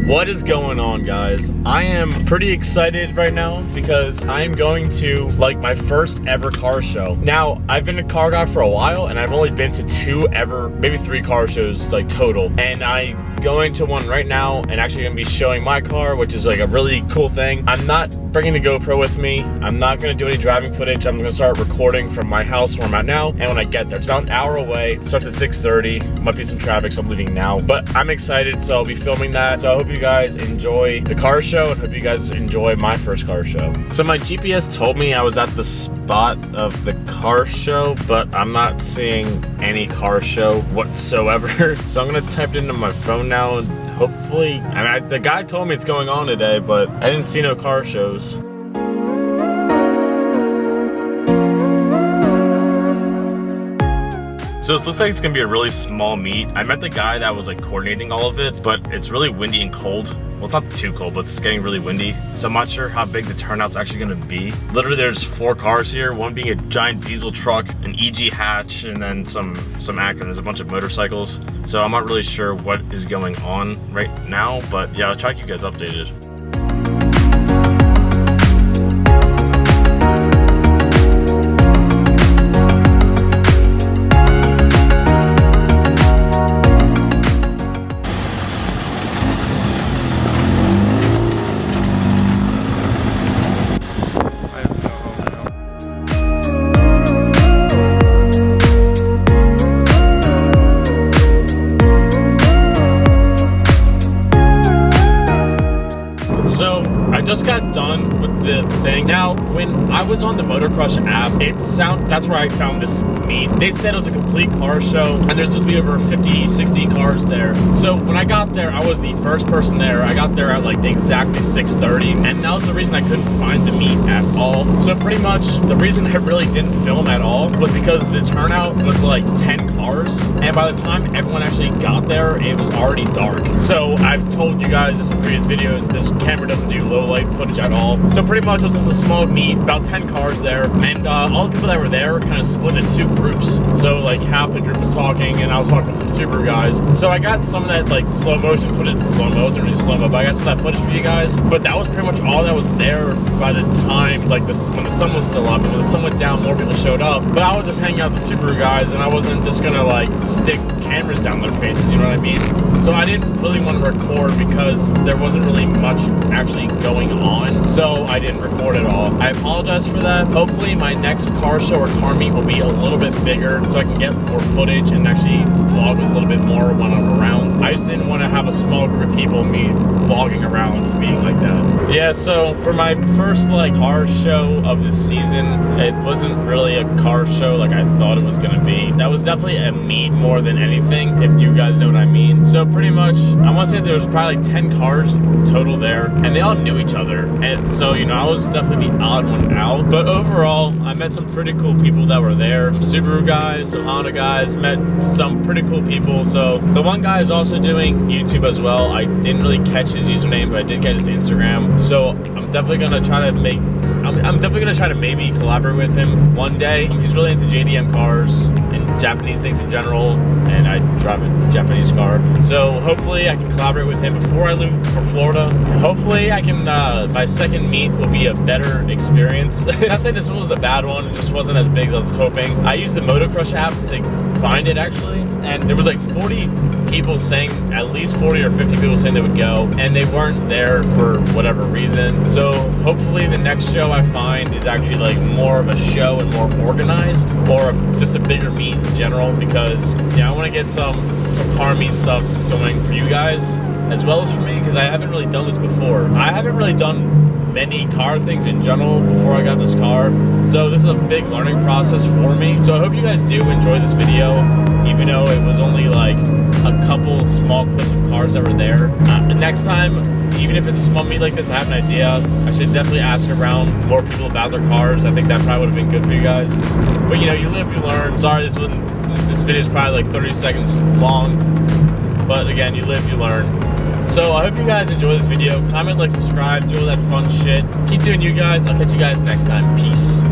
What is going on, guys? I am pretty excited right now because I'm going to like my first ever car show. Now, I've been a car guy for a while and I've only been to maybe 3 car shows like total. And I'm going to one right now and actually gonna be showing my car, which is like a really cool thing. I'm not bringing the GoPro with me. I'm not gonna do any driving footage. I'm gonna start recording from my house where I'm at now. And when I get there, it's about an hour away. It starts at 6:30. Might be some traffic, so I'm leaving now. But I'm excited, so I'll be filming that. So I hope you guys enjoy the car show and hope you guys enjoy my first car show. So my GPS told me I was at the spot of the car show, but I'm not seeing any car show whatsoever. So I'm gonna type it into my phone now and hopefully, the guy told me it's going on today, but I didn't see no car shows. So this looks like it's gonna be a really small meet. I met the guy that was like coordinating all of it, but it's really windy and cold. Well, it's not too cold, but it's getting really windy. So I'm not sure how big the turnout's actually gonna be. Literally there's 4 cars here, one being a giant diesel truck, an EG hatch, and then some Acura. There's a bunch of motorcycles. So I'm not really sure what is going on right now, but yeah, I'll try to keep you guys updated. So I just got done with the thing. Now, when I was on the Motocrush app, that's where I found this meet. They said it was a complete car show and there's supposed to be over 50, 60 cars there. So when I got there, I was the first person there. I got there at like exactly 6:30, and that was the reason I couldn't find the meet at all. So pretty much the reason I really didn't film at all was because the turnout was like 10 cars, and by the time everyone actually got there, it was already dark. So I've told you guys this in previous videos, this camera doesn't do low light footage at all. So pretty much it was just a small meet, about 10 cars there, and all the people that were there kind of split into 2 groups. So like half the group was talking and I was talking to some Subaru guys. So I got some of that like slow motion footage. Slow-mo wasn't really slow-mo, but I got some of that footage for you guys. But that was pretty much all that was there by the time like when the sun was still up, and when the sun went down, more people showed up. But I was just hanging out with the Subaru guys and I wasn't just gonna like stick cameras down their faces, you know what I mean? So I didn't really want to record because there wasn't really much actually going on, so I didn't record at all. I apologize for that. Hopefully my next car show or car meet will be a little bit bigger so I can get more footage and actually vlog a little bit more when I'm around. I just didn't want to have a small group of people, me vlogging around just being like that. Yeah, so for my first like car show of the season, it wasn't really a car show like I thought it was gonna be. That was definitely a meet more than anything, if you guys know what I mean. So pretty much, I want to say there was probably like 10 cars total there, and they all knew each other. And so, you know, I was definitely the odd one out. But overall, I met some pretty cool people that were there. Some Subaru guys, some Honda guys, met some pretty cool people. So the one guy is also doing YouTube as well. I didn't really catch his username, but I did get his Instagram. So I'm definitely gonna try to maybe collaborate with him one day. He's really into JDM cars and Japanese things in general, and I drive a Japanese car. So hopefully I can collaborate with him before I leave for Florida. Hopefully I can, my second meet will be a better experience. Not saying this one was a bad one, it just wasn't as big as I was hoping. I used the Motocrush app to find it actually, and there was like 40 people saying, at least 40 or 50 people saying they would go, and they weren't there for whatever reason. So hopefully the next show I find is actually like more of a show and more organized, or just a bigger meet in general, because yeah, I want to get some car meet stuff going for you guys as well as for me, because I haven't really done this before. I haven't really done many car things in general before I got this car, so this is a big learning process for me. So I hope you guys do enjoy this video, even though it was only like a couple small clips of cars that were there. Next time, even if it's a small meet like this, I have an idea. I should definitely ask around more people about their cars. I think that probably would have been good for you guys. But you know, you live, you learn. Sorry, this video is probably like 30 seconds long. But again, you live, you learn. So I hope you guys enjoy this video. Comment, like, subscribe, do all that fun shit. Keep doing you guys. I'll catch you guys next time. Peace.